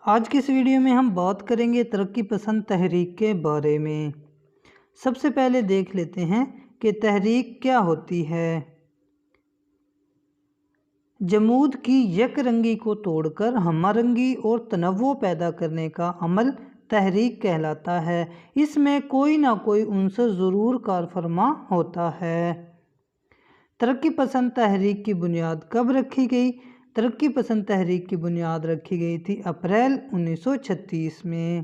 آج کی اس ویڈیو میں ہم بات کریں گے ترقی پسند تحریک کے بارے میں۔ سب سے پہلے دیکھ لیتے ہیں کہ تحریک کیا ہوتی ہے۔ جمود کی یک رنگی کو توڑ کر ہمہ رنگی اور تنوع پیدا کرنے کا عمل تحریک کہلاتا ہے۔ اس میں کوئی نہ کوئی عنصر ضرور کار فرما ہوتا ہے۔ ترقی پسند تحریک کی بنیاد کب رکھی گئی؟ ترقی پسند تحریک کی بنیاد رکھی گئی تھی اپریل 1936 میں۔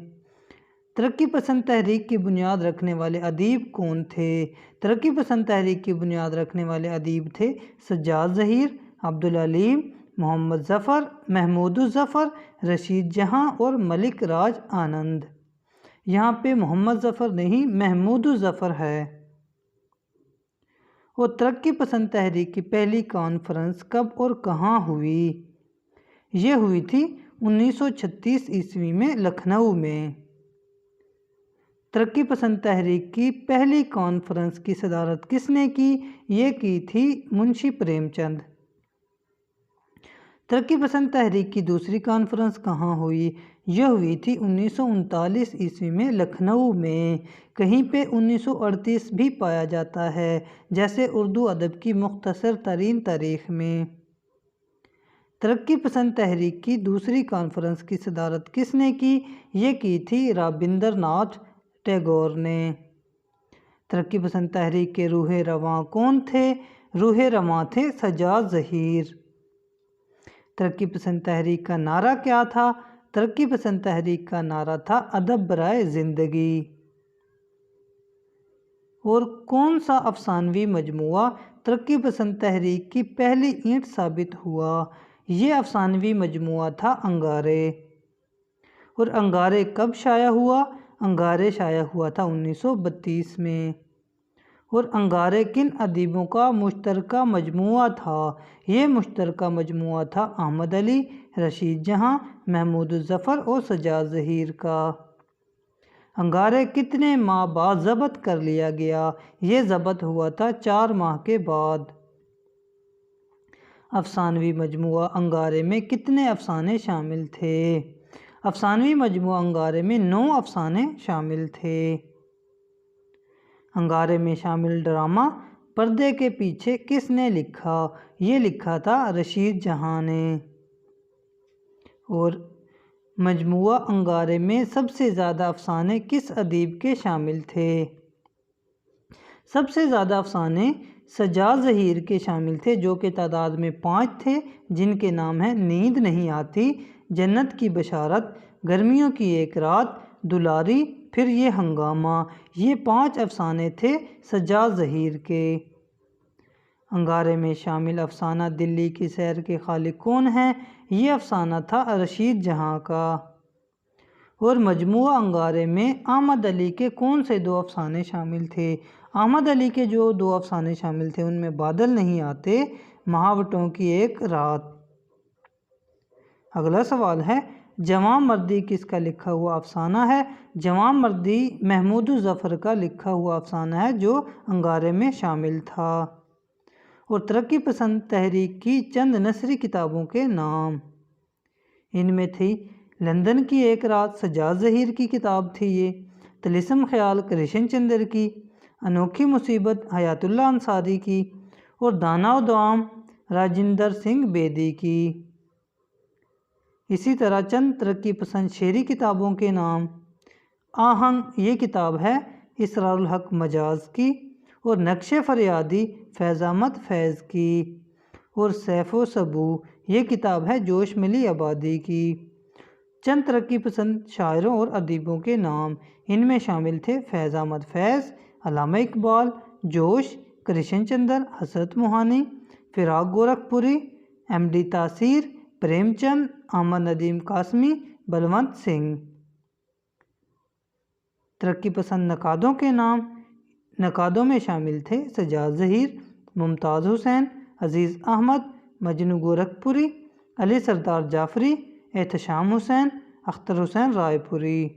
ترقی پسند تحریک کی بنیاد رکھنے والے ادیب کون تھے؟ ترقی پسند تحریک کی بنیاد رکھنے والے ادیب تھے سجاد ظہیر، عبدالعلیم، محمد ظفر، محمود الظفر، رشید جہاں اور ملک راج آنند۔ یہاں پہ محمد ظفر نہیں، محمود الظفر ہے۔ اور ترقی پسند تحریک کی پہلی کانفرنس کب اور کہاں ہوئی؟ یہ ہوئی تھی 1936 عیسوی میں لکھنؤ میں۔ ترقی پسند تحریک کی پہلی کانفرنس کی صدارت کس نے کی؟ یہ کی تھی منشی پریم چند۔ ترقی پسند تحریک کی دوسری کانفرنس کہاں ہوئی؟ یہ ہوئی تھی 1939 عیسوی میں لکھنؤ میں۔ کہیں پہ 1938 بھی پایا جاتا ہے، جیسے اردو ادب کی مختصر ترین تاریخ میں۔ ترقی پسند تحریک کی دوسری کانفرنس کی صدارت کس نے کی؟ یہ کی تھی رابندر ناتھ ٹیگور نے۔ ترقی پسند تحریک کے روح رواں کون تھے؟ روح رواں تھے سجاد ظہیر۔ ترقی پسند تحریک کا نعرہ کیا تھا؟ ترقی پسند تحریک کا نعرہ تھا ادب برائے زندگی۔ اور کون سا افسانوی مجموعہ ترقی پسند تحریک کی پہلی اینٹ ثابت ہوا؟ یہ افسانوی مجموعہ تھا انگارے۔ اور انگارے کب شائع ہوا؟ انگارے شائع ہوا تھا 1932 میں۔ اور انگارے کن ادیبوں کا مشترکہ مجموعہ تھا؟ یہ مشترکہ مجموعہ تھا احمد علی، رشید جہاں، محمود الظفر اور سجاد ظہیر کا۔ انگارے کتنے ماہ بعد ضبط کر لیا گیا؟ یہ ضبط ہوا تھا 4 ماہ کے بعد۔ افسانوی مجموعہ انگارے میں کتنے افسانے شامل تھے؟ افسانوی مجموعہ انگارے میں 9 افسانے شامل تھے۔ انگارے میں شامل ڈرامہ پردے کے پیچھے کس نے لکھا؟ یہ لکھا تھا رشید جہاں نے۔ اور مجموعہ انگارے میں سب سے زیادہ افسانے کس ادیب کے شامل تھے؟ سب سے زیادہ افسانے سجاد ظہیر کے شامل تھے، جو کہ تعداد میں 5 تھے، جن کے نام ہیں نیند نہیں آتی، جنت کی بشارت، گرمیوں کی ایک رات، دلاری، پھر یہ ہنگامہ۔ یہ 5 افسانے تھے سجاد ظہیر کے۔ انگارے میں شامل افسانہ دلی کی سیر کے خالق کون ہیں؟ یہ افسانہ تھا رشید جہاں کا۔ اور مجموعہ انگارے میں احمد علی کے کون سے 2 افسانے شامل تھے؟ احمد علی کے جو 2 افسانے شامل تھے ان میں بادل نہیں آتے، مہاوٹوں کی ایک رات۔ اگلا سوال ہے، جواں مردی کس کا لکھا ہوا افسانہ ہے؟ جواں مردی محمود الظفر کا لکھا ہوا افسانہ ہے، جو انگارے میں شامل تھا۔ اور ترقی پسند تحریک کی چند نثری کتابوں کے نام۔ ان میں تھی لندن کی ایک رات، سجاد ظہیر کی کتاب تھی یہ۔ طلسم خیال کرشن چندر کی۔ انوکھی مصیبت حیات اللہ انصاری کی۔ اور دانا و دوام راجندر سنگھ بیدی کی۔ اسی طرح چند ترقی پسند شعری کتابوں کے نام۔ آہنگ یہ کتاب ہے اسرار الحق مجاز کی۔ اور نقش فریادی فیض احمد فیض کی۔ اور سیف و سبو یہ کتاب ہے جوش ملی آبادی کی۔ چند ترقی پسند شاعروں اور ادیبوں کے نام۔ ان میں شامل تھے فیض احمد فیض، علامہ اقبال، جوش، کرشن چندر، حسرت موہانی، فراق گورکھپوری، ایم ڈی تاثیر، پریم چند، احمد ندیم قاسمی، بلونت سنگھ۔ ترقی پسند نقادوں کے نام۔ نقادوں میں شامل تھے سجاد ظہیر، ممتاز حسین، عزیز احمد، مجنو گورکھپوری، علی سردار جعفری، احتشام حسین، اختر حسین رائے پوری۔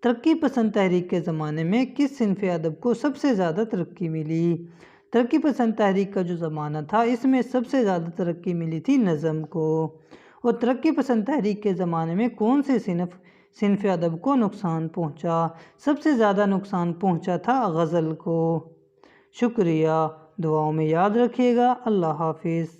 ترقی پسند تحریک کے زمانے میں کس صنف ادب کو سب سے زیادہ ترقی ملی؟ ترقی پسند تحریک کا جو زمانہ تھا اس میں سب سے زیادہ ترقی ملی تھی نظم کو۔ اور ترقی پسند تحریک کے زمانے میں کون سے صنف ادب کو نقصان پہنچا؟ سب سے زیادہ نقصان پہنچا تھا غزل کو۔ شکریہ، دعاؤں میں یاد رکھیے گا۔ اللہ حافظ۔